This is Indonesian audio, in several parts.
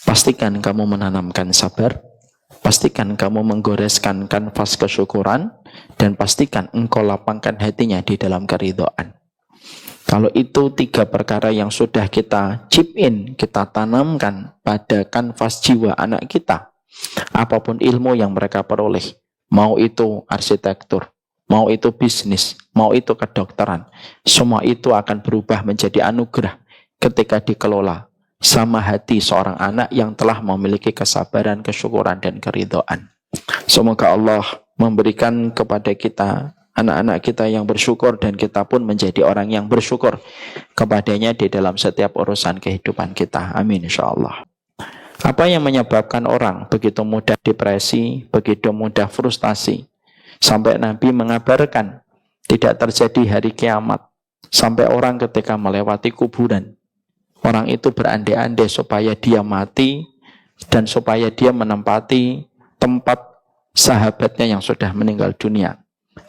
pastikan kamu menanamkan sabar, pastikan kamu menggoreskan kanvas kesyukuran, dan pastikan engkau lapangkan hatinya di dalam keridhaan. Kalau itu 3 perkara yang sudah kita chip in, kita tanamkan pada kanvas jiwa anak kita, apapun ilmu yang mereka peroleh, mau itu arsitektur, mau itu bisnis, mau itu kedokteran, semua itu akan berubah menjadi anugerah ketika dikelola sama hati seorang anak yang telah memiliki kesabaran, kesyukuran, dan keridhaan. Semoga Allah memberikan kepada kita, anak-anak kita yang bersyukur, dan kita pun menjadi orang yang bersyukur kepadanya di dalam setiap urusan kehidupan kita. Amin insyaallah. Apa yang menyebabkan orang begitu mudah depresi, begitu mudah frustasi, sampai Nabi mengabarkan tidak terjadi hari kiamat, sampai orang ketika melewati kuburan, orang itu berandai-andai supaya dia mati dan supaya dia menempati tempat sahabatnya yang sudah meninggal dunia.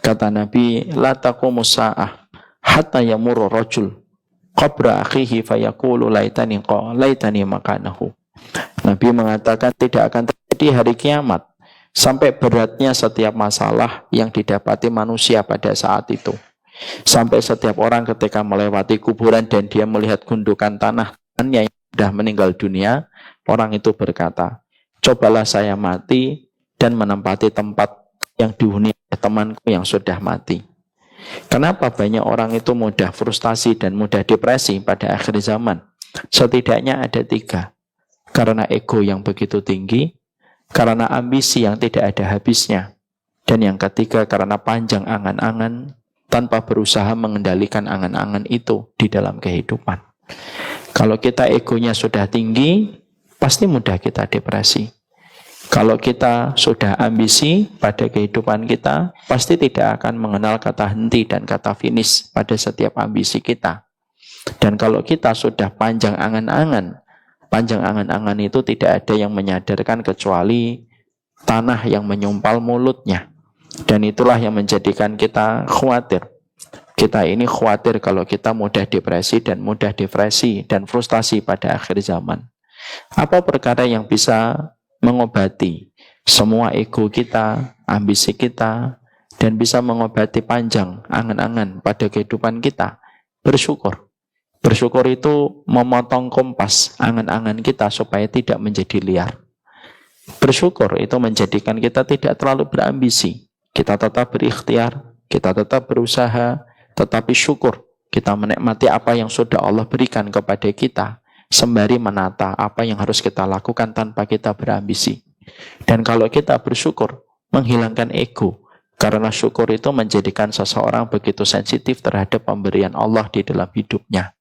Kata Nabi, la taqumus sa'ah hatta yamurru rajul qabra akhihi fayaqulu laitani makanahu. Nabi mengatakan tidak akan terjadi hari kiamat sampai beratnya setiap masalah yang didapati manusia pada saat itu. Sampai setiap orang ketika melewati kuburan dan dia melihat gundukan tanah yang sudah meninggal dunia, orang itu berkata, cobalah saya mati dan menempati tempat yang dihuni oleh temanku yang sudah mati. Kenapa banyak orang itu mudah frustasi dan mudah depresi pada akhir zaman? Setidaknya ada 3. Karena ego yang begitu tinggi, karena ambisi yang tidak ada habisnya, dan yang ketiga karena panjang angan-angan tanpa berusaha mengendalikan angan-angan itu di dalam kehidupan. Kalau kita egonya sudah tinggi, pasti mudah kita depresi. Kalau kita sudah ambisi pada kehidupan kita, pasti tidak akan mengenal kata henti dan kata finish pada setiap ambisi kita. Dan kalau kita sudah panjang angan-angan itu tidak ada yang menyadarkan kecuali tanah yang menyumpal mulutnya. Dan itulah yang menjadikan kita khawatir. Kita ini khawatir kalau kita mudah depresi dan frustasi pada akhir zaman. Apa perkara yang bisa mengobati semua ego kita, ambisi kita, dan bisa mengobati panjang angan-angan pada kehidupan kita? Bersyukur. Bersyukur itu memotong kompas angan-angan kita supaya tidak menjadi liar. Bersyukur itu menjadikan kita tidak terlalu berambisi. Kita tetap berikhtiar, kita tetap berusaha, tetapi syukur kita menikmati apa yang sudah Allah berikan kepada kita, sembari menata apa yang harus kita lakukan tanpa kita berambisi. Dan kalau kita bersyukur, menghilangkan ego, karena syukur itu menjadikan seseorang begitu sensitif terhadap pemberian Allah di dalam hidupnya.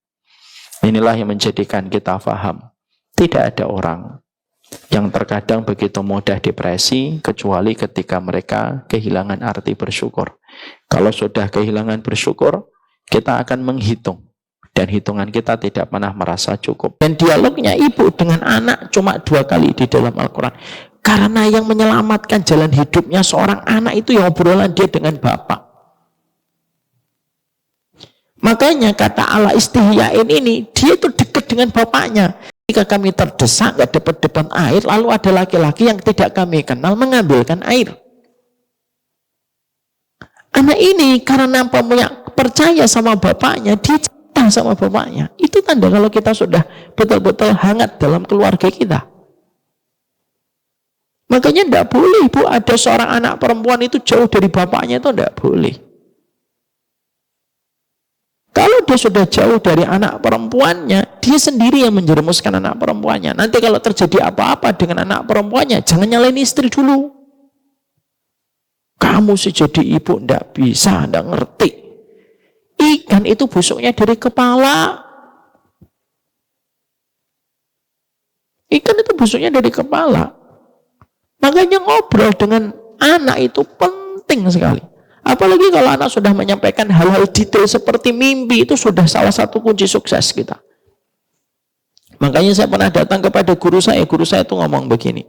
Inilah yang menjadikan kita faham, tidak ada orang yang terkadang begitu mudah depresi kecuali ketika mereka kehilangan arti bersyukur. Kalau sudah kehilangan bersyukur, kita akan menghitung, dan hitungan kita tidak pernah merasa cukup. Dan dialognya ibu dengan anak cuma 2 kali di dalam Al-Quran. Karena yang menyelamatkan jalan hidupnya seorang anak itu yang obrolan dia dengan bapak. Makanya kata ala istihyain ini, dia itu dekat dengan bapaknya. Ketika kami terdesak, nggak dapat air, lalu ada laki-laki yang tidak kami kenal mengambilkan air. Anak ini karena percaya sama bapaknya, dia cinta sama bapaknya. Itu tanda kalau kita sudah betul-betul hangat dalam keluarga kita. Makanya tidak boleh Bu, ada seorang anak perempuan itu jauh dari bapaknya, itu tidak boleh. Kalau dia sudah jauh dari anak perempuannya, dia sendiri yang menjerumuskan anak perempuannya. Nanti kalau terjadi apa-apa dengan anak perempuannya, jangan nyalain istri dulu. Kamu sih jadi ibu tidak bisa, tidak ngerti. Ikan itu busuknya dari kepala. Ikan itu busuknya dari kepala. Makanya ngobrol dengan anak itu penting sekali. Apalagi kalau anak sudah menyampaikan hal-hal detail seperti mimpi, itu sudah salah satu kunci sukses kita. Makanya saya pernah datang kepada guru saya itu ngomong begini.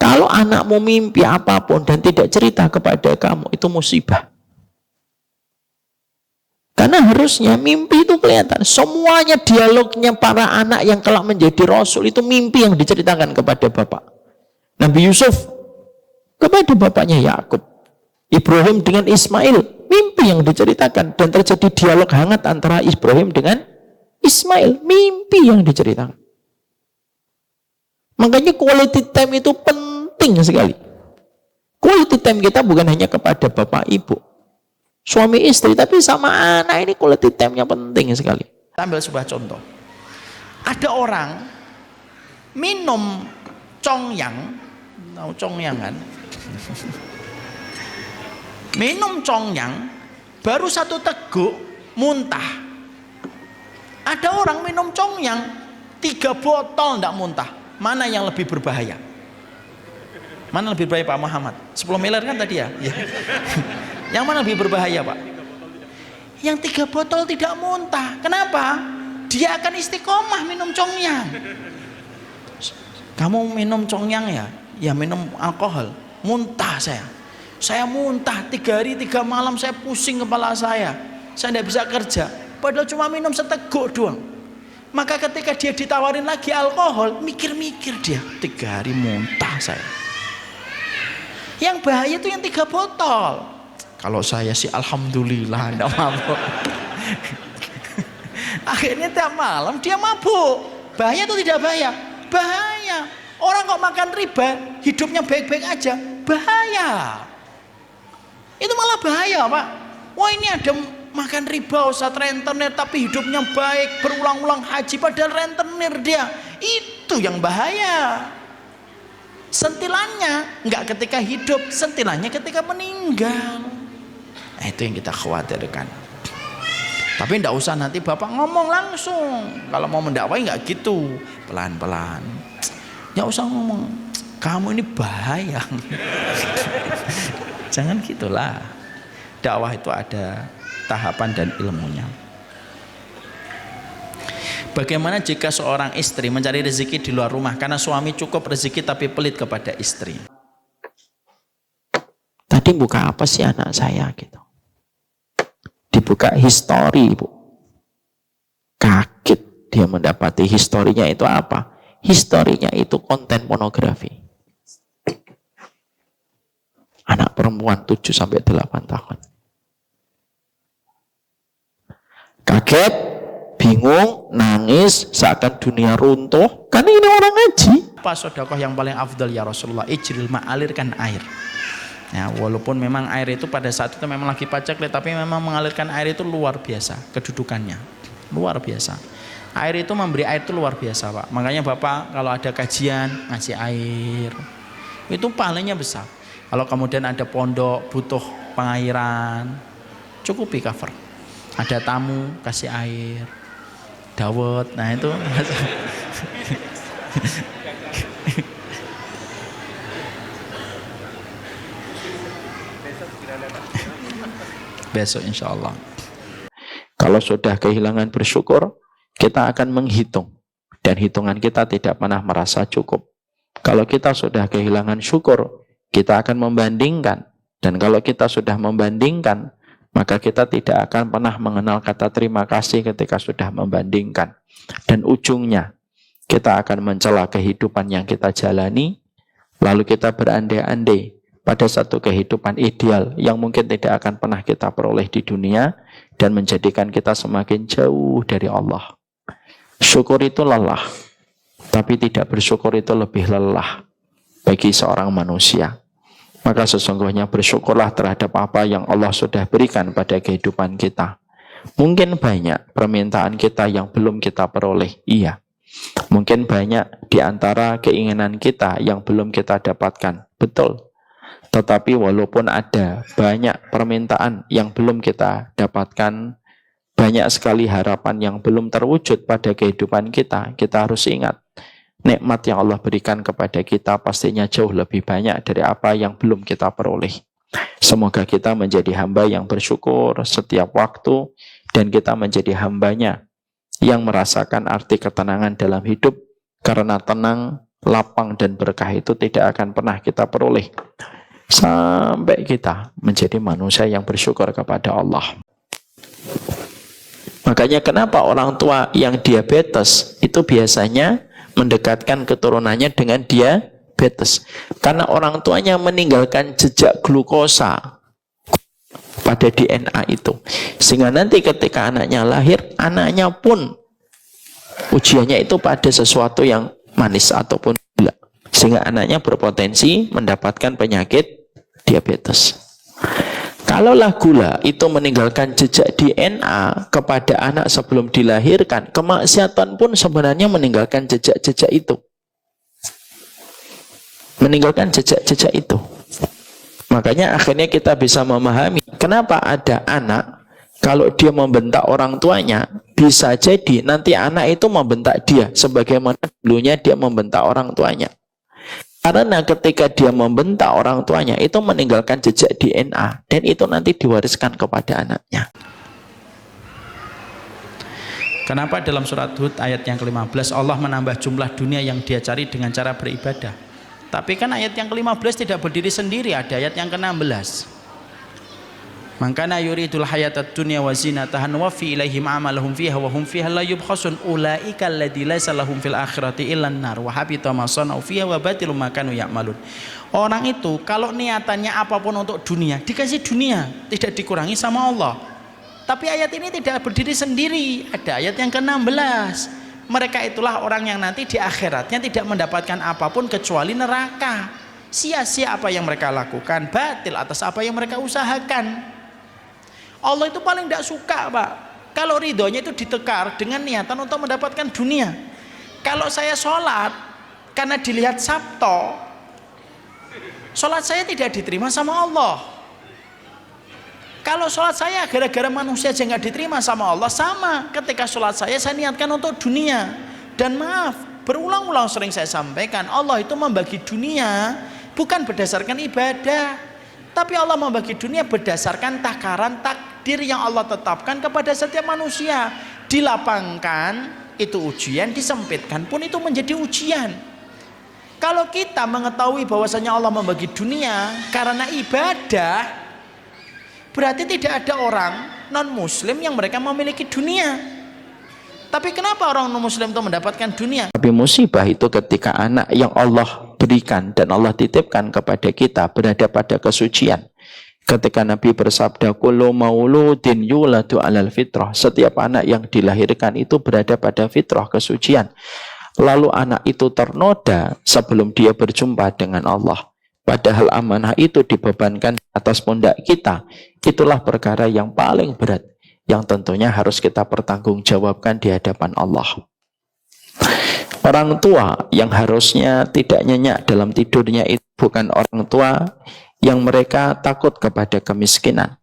Kalau anakmu mimpi apapun dan tidak cerita kepada kamu, itu musibah. Karena harusnya mimpi itu kelihatan. Semuanya dialognya para anak yang kelak menjadi rasul itu mimpi yang diceritakan kepada bapak. Nabi Yusuf kepada bapaknya Yakub. Ibrahim dengan Ismail, mimpi yang diceritakan. Dan terjadi dialog hangat antara Ibrahim dengan Ismail, mimpi yang diceritakan. Makanya quality time itu penting sekali. Quality time kita bukan hanya kepada bapak ibu, suami istri, tapi sama anak ini quality time-nya penting sekali. Ambil sebuah contoh. Ada orang minum congyang, tahu congyang kan? Minum congyang, baru 1 teguk muntah. Ada orang minum congyang 3 botol tidak muntah. Mana yang lebih berbahaya? Mana lebih berbahaya Pak Muhammad? 10 miliar kan tadi ya? Yang mana lebih berbahaya Pak? Yang 3 botol tidak muntah. Kenapa? Dia akan istiqomah minum congyang. Kamu minum congyang ya? Ya minum alkohol. Muntah saya. Saya muntah 3 hari 3 malam, saya pusing kepala saya. Saya tidak bisa kerja. Padahal cuma minum seteguk doang. Maka ketika dia ditawarin lagi alkohol, mikir-mikir dia, 3 hari muntah saya. Yang bahaya itu yang 3 botol. Kalau saya sih alhamdulillah tidak mabuk. Akhirnya tiap malam dia mabuk. Bahaya atau tidak bahaya? Bahaya. Orang kok makan riba, hidupnya baik-baik aja, bahaya. Itu malah bahaya Pak. Wah ini ada makan riba Ustadz rentenir tapi hidupnya baik, berulang-ulang haji padahal rentenir dia. Itu yang bahaya. Sentilannya nggak ketika hidup, sentilannya ketika meninggal. Nah, itu yang kita khawatirkan. Tapi tidak usah nanti bapak ngomong langsung. Kalau mau mendakwai nggak gitu, pelan-pelan. Nggak usah ngomong, kamu ini bahaya. Jangan gitulah. Dakwah itu ada tahapan dan ilmunya. Bagaimana jika seorang istri mencari rezeki di luar rumah karena suami cukup rezeki tapi pelit kepada istri? Tadi buka apa sih anak saya gitu? Dibuka histori, Bu. Kaget dia mendapati historinya itu apa? Historinya itu konten pornografi. Anak perempuan 7-8 tahun. Kaget, bingung, nangis, seakan dunia runtuh. Karena ini orang ngaji. Apa sedekah yang paling afdal ya Rasulullah? Ijril ma, alirkan air. Ya, walaupun memang air itu pada saat itu memang lagi paceklik, tapi memang mengalirkan air itu luar biasa kedudukannya. Luar biasa. Air itu memberi air itu luar biasa Pak. Makanya Bapak kalau ada kajian ngasih air, itu pahalanya besar. Kalau kemudian ada pondok butuh pengairan, cukupi cover. Ada tamu kasih air, dawet, nah itu. Besok insya Allah. Kalau sudah kehilangan bersyukur, kita akan menghitung. Dan hitungan kita tidak pernah merasa cukup. Kalau kita sudah kehilangan syukur, kita akan membandingkan. Dan kalau kita sudah membandingkan, maka kita tidak akan pernah mengenal kata terima kasih ketika sudah membandingkan. Dan ujungnya, kita akan mencela kehidupan yang kita jalani, lalu kita berandai-andai pada satu kehidupan ideal yang mungkin tidak akan pernah kita peroleh di dunia dan menjadikan kita semakin jauh dari Allah. Syukur itu lelah, tapi tidak bersyukur itu lebih lelah bagi seorang manusia. Maka sesungguhnya bersyukurlah terhadap apa yang Allah sudah berikan pada kehidupan kita. Mungkin banyak permintaan kita yang belum kita peroleh, iya. Mungkin banyak di antara keinginan kita yang belum kita dapatkan, betul. Tetapi walaupun ada banyak permintaan yang belum kita dapatkan, banyak sekali harapan yang belum terwujud pada kehidupan kita, kita harus ingat, nikmat yang Allah berikan kepada kita pastinya jauh lebih banyak dari apa yang belum kita peroleh. Semoga kita menjadi hamba yang bersyukur setiap waktu, dan kita menjadi hambanya yang merasakan arti ketenangan dalam hidup, karena tenang, lapang, dan berkah itu tidak akan pernah kita peroleh sampai kita menjadi manusia yang bersyukur kepada Allah. Makanya kenapa orang tua yang diabetes itu biasanya mendekatkan keturunannya dengan diabetes. Karena orang tuanya meninggalkan jejak glukosa pada DNA itu. Sehingga nanti ketika anaknya lahir, anaknya pun ujiannya itu pada sesuatu yang manis ataupun gula. Sehingga anaknya berpotensi mendapatkan penyakit diabetes. Kalaulah gula itu meninggalkan jejak DNA kepada anak sebelum dilahirkan, kemaksiatan pun sebenarnya meninggalkan jejak-jejak itu. Meninggalkan jejak-jejak itu. Makanya akhirnya kita bisa memahami kenapa ada anak, kalau dia membentak orang tuanya, bisa jadi nanti anak itu membentak dia, sebagaimana dulunya dia membentak orang tuanya. Karena ketika dia membentak orang tuanya, itu meninggalkan jejak DNA. Dan itu nanti diwariskan kepada anaknya. Kenapa dalam surat Hud ayat yang ke-15 Allah menambah jumlah dunia yang dia cari dengan cara beribadah? Tapi kan ayat yang ke-15 tidak berdiri sendiri, ada ayat yang ke-16. Mangkana yuridul hayatad dunya wa zinataha nuwaffi ilaihim amalahum fiha wa hum fiha la yubkhasun ulaika alladzi laisa lahum fil akhirati illan nar wa habita ma sanau fiha wa batilum ma kanu ya'malun. Orang itu kalau niatannya apapun untuk dunia, dikasih dunia, tidak dikurangi sama Allah. Tapi ayat ini tidak berdiri sendiri, ada ayat yang ke-16. Mereka itulah orang yang nanti di akhiratnya tidak mendapatkan apapun kecuali neraka. Sia-sia apa yang mereka lakukan, batil atas apa yang mereka usahakan. Allah itu paling tidak suka, Pak, kalau ridhonya itu ditekar dengan niatan untuk mendapatkan dunia. Kalau saya sholat karena dilihat Sabto, sholat saya tidak diterima sama Allah. Kalau sholat saya gara-gara manusia aja nggak diterima sama Allah, sama ketika sholat saya niatkan untuk dunia. Dan maaf, berulang-ulang sering saya sampaikan, Allah itu membagi dunia bukan berdasarkan ibadah, tapi Allah membagi dunia berdasarkan takaran takdir yang Allah tetapkan kepada setiap manusia. Dilapangkan itu ujian, disempitkan pun itu menjadi ujian. Kalau kita mengetahui bahwasanya Allah membagi dunia karena ibadah, berarti tidak ada orang non muslim yang mereka memiliki dunia. Tapi kenapa orang non muslim itu mendapatkan dunia? Tapi musibah itu ketika anak yang Allah berikan dan Allah titipkan kepada kita berada pada kesucian. Ketika Nabi bersabda, kullu mauludin yuladu alal fitrah, setiap anak yang dilahirkan itu berada pada fitrah kesucian. Lalu anak itu ternoda sebelum dia berjumpa dengan Allah. Padahal amanah itu dibebankan atas pundak kita. Itulah perkara yang paling berat, yang tentunya harus kita pertanggungjawabkan di hadapan Allah. Orang tua yang harusnya tidak nyenyak dalam tidurnya itu bukan orang tua yang mereka takut kepada kemiskinan.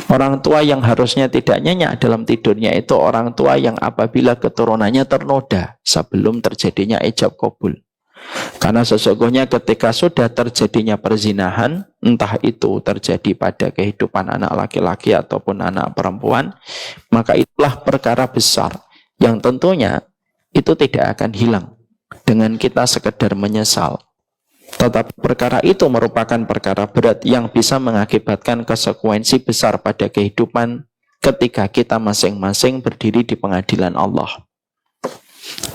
Orang tua yang harusnya tidak nyenyak dalam tidurnya itu orang tua yang apabila keturunannya ternoda sebelum terjadinya ijab qabul. Karena sesungguhnya ketika sudah terjadinya perzinahan, entah itu terjadi pada kehidupan anak laki-laki ataupun anak perempuan, maka itulah perkara besar yang tentunya itu tidak akan hilang dengan kita sekedar menyesal. Tetapi perkara itu merupakan perkara berat yang bisa mengakibatkan konsekuensi besar pada kehidupan ketika kita masing-masing berdiri di pengadilan Allah.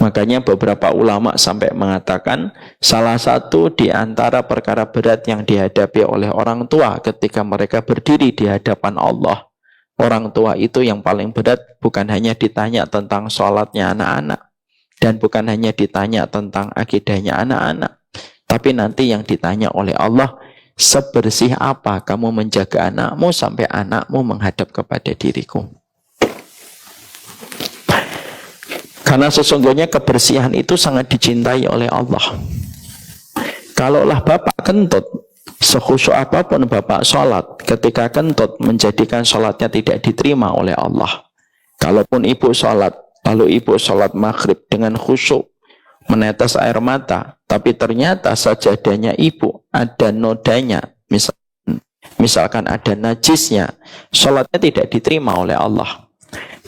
Makanya beberapa ulama sampai mengatakan salah satu di antara perkara berat yang dihadapi oleh orang tua ketika mereka berdiri di hadapan Allah, orang tua itu yang paling berat bukan hanya ditanya tentang sholatnya anak-anak, dan bukan hanya ditanya tentang akidahnya anak-anak, tapi nanti yang ditanya oleh Allah, sebersih apa kamu menjaga anakmu sampai anakmu menghadap kepada diriku. Karena sesungguhnya kebersihan itu sangat dicintai oleh Allah. Kalaulah bapak kentut, sekhusyuk apapun bapak sholat, ketika kentut menjadikan sholatnya tidak diterima oleh Allah. Kalaupun ibu sholat, lalu ibu sholat maghrib dengan khusyuk, menetes air mata, tapi ternyata sajadahnya ibu ada nodanya, misalkan ada najisnya, sholatnya tidak diterima oleh Allah.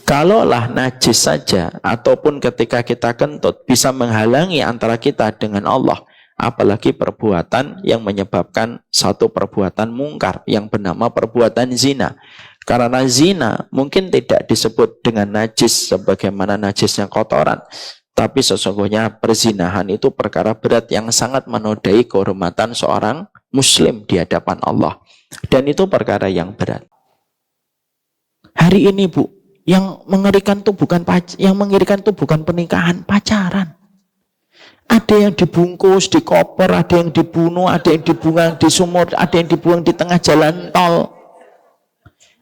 Kalaulah najis saja, ataupun ketika kita kentut, bisa menghalangi antara kita dengan Allah, apalagi perbuatan yang menyebabkan satu perbuatan mungkar yang bernama perbuatan zina. Karena zina mungkin tidak disebut dengan najis sebagaimana najisnya kotoran, tapi sesungguhnya perzinahan itu perkara berat yang sangat menodai kehormatan seorang muslim di hadapan Allah. Dan itu perkara yang berat. Hari ini Bu, yang mengerikan itu bukan pernikahan, pacaran. Ada yang dibungkus, dikoper, ada yang dibunuh, ada yang dibuang di sumur, ada yang dibuang di tengah jalan tol.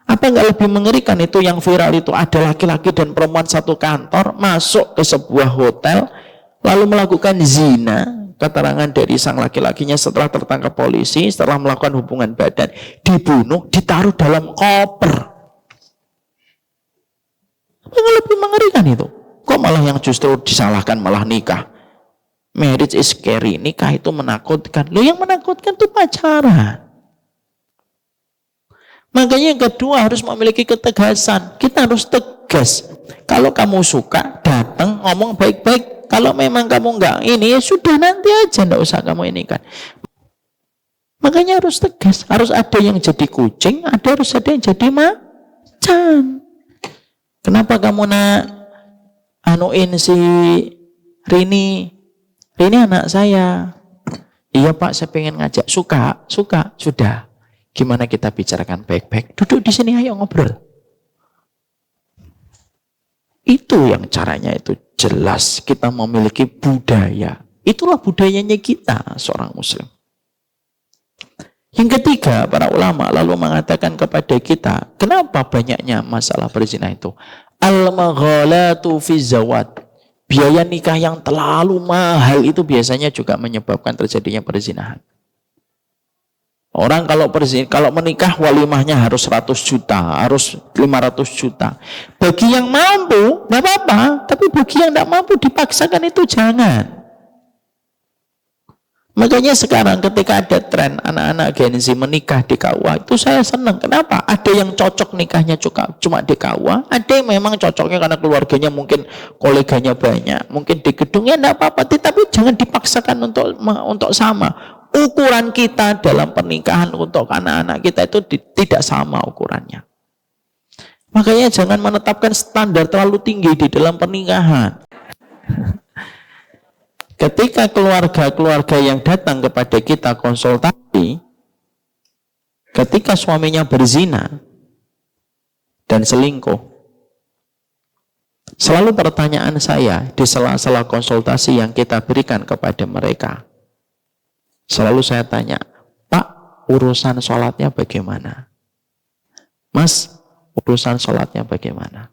Apa nggak lebih mengerikan itu yang viral itu ada laki-laki dan perempuan satu kantor masuk ke sebuah hotel lalu melakukan zina. Keterangan dari sang laki-lakinya setelah tertangkap polisi, setelah melakukan hubungan badan, dibunuh, ditaruh dalam koper. Apa nggak lebih mengerikan itu? Kok malah yang justru disalahkan malah nikah? Marriage is scary, nikah itu menakutkan. Loh yang menakutkan itu pacaran. Makanya yang kedua harus memiliki ketegasan. Kita harus tegas. Kalau kamu suka, datang ngomong baik-baik. Kalau memang kamu enggak ini, ya sudah nanti aja, enggak usah kamu ini kan. Makanya harus tegas. Harus ada yang jadi kucing, harus ada yang jadi macan. Kenapa kamu anuin si Rini? Rini anak saya. Iya Pak, saya pengen ngajak. Suka, sudah. Gimana kita bicarakan baik-baik? Duduk di sini, ayo ngobrol. Itu yang caranya itu jelas. Kita memiliki budaya. Itulah budayanya kita, seorang muslim. Yang ketiga, para ulama lalu mengatakan kepada kita, kenapa banyaknya masalah berzina itu? Al-maghalatu fi zawad. Biaya nikah yang terlalu mahal itu biasanya juga menyebabkan terjadinya perzinahan. Orang kalau menikah walimahnya harus 100 juta, harus 500 juta. Bagi yang mampu, tidak apa-apa. Tapi bagi yang tidak mampu dipaksakan itu jangan. Makanya sekarang ketika ada tren anak-anak Gen Z menikah di KUA, itu saya senang. Kenapa? Ada yang cocok nikahnya cuma di KUA, ada yang memang cocoknya karena keluarganya mungkin koleganya banyak, mungkin di gedungnya tidak apa-apa. Tapi jangan dipaksakan untuk sama. Ukuran kita dalam pernikahan untuk anak-anak kita itu tidak sama ukurannya. Makanya jangan menetapkan standar terlalu tinggi di dalam pernikahan. Ketika keluarga-keluarga yang datang kepada kita konsultasi, ketika suaminya berzina dan selingkuh, selalu pertanyaan saya di sela-sela konsultasi yang kita berikan kepada mereka, selalu saya tanya, Pak, urusan sholatnya bagaimana? Mas, urusan sholatnya bagaimana?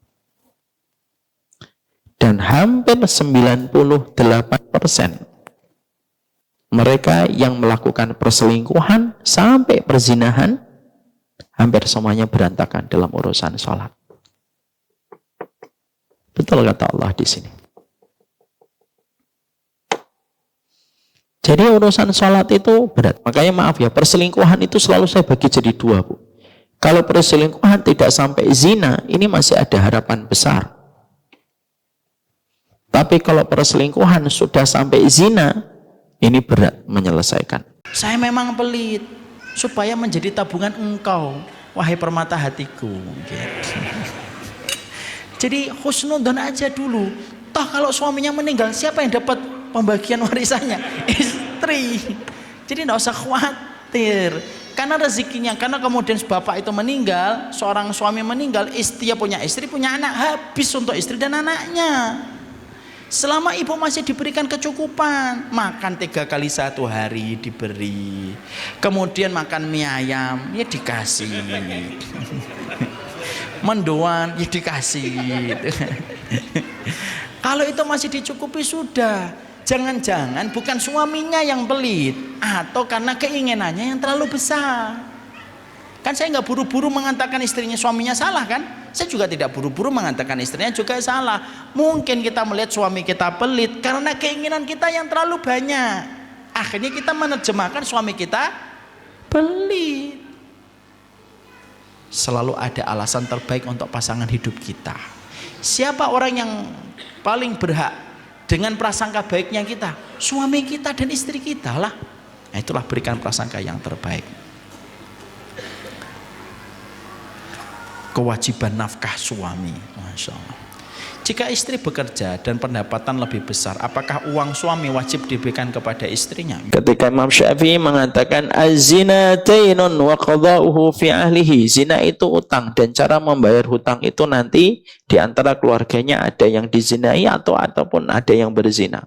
Dan hampir 98% mereka yang melakukan perselingkuhan sampai perzinahan, hampir semuanya berantakan dalam urusan sholat. Betul kata Allah di sini. Jadi urusan sholat itu berat. Makanya maaf ya, perselingkuhan itu selalu saya bagi jadi dua, Bu. Kalau perselingkuhan tidak sampai zina, ini masih ada harapan besar. Tapi kalau perselingkuhan sudah sampai zina, ini berat menyelesaikan. Saya memang pelit, supaya menjadi tabungan engkau, wahai permata hatiku. Gitu. Jadi husnudzon aja dulu. Toh kalau suaminya meninggal, siapa yang dapat pembagian warisannya? Istri. Jadi tidak usah khawatir. Karena rezekinya, karena kemudian bapak itu meninggal, seorang suami meninggal, dia punya istri, punya anak, habis untuk istri dan anaknya. Selama ibu masih diberikan kecukupan, makan 3 kali 1 hari diberi, kemudian makan mie ayam ya dikasih, mendoan ya dikasih. Kalau itu masih dicukupi sudah. Jangan-jangan bukan suaminya yang pelit, atau karena keinginannya yang terlalu besar. Kan saya nggak buru-buru mengatakan istrinya suaminya salah kan? Saya juga tidak buru-buru mengatakan istrinya juga salah. Mungkin kita melihat suami kita pelit karena keinginan kita yang terlalu banyak. Akhirnya kita menerjemahkan suami kita pelit. Selalu ada alasan terbaik untuk pasangan hidup kita. Siapa orang yang paling berhak dengan prasangka baiknya kita? Suami kita dan istri kita lah. Nah, itulah berikan prasangka yang terbaik. kewajiban nafkah suami. Masya Allah. Jika istri bekerja dan pendapatan lebih besar, apakah uang suami wajib diberikan kepada istrinya? Ketika Imam Syafi'i mengatakan az-zina tainun wa qada'uhu fi ahlihi, zina itu utang dan cara membayar hutang itu nanti di antara keluarganya ada yang dizinai ataupun ada yang berzina.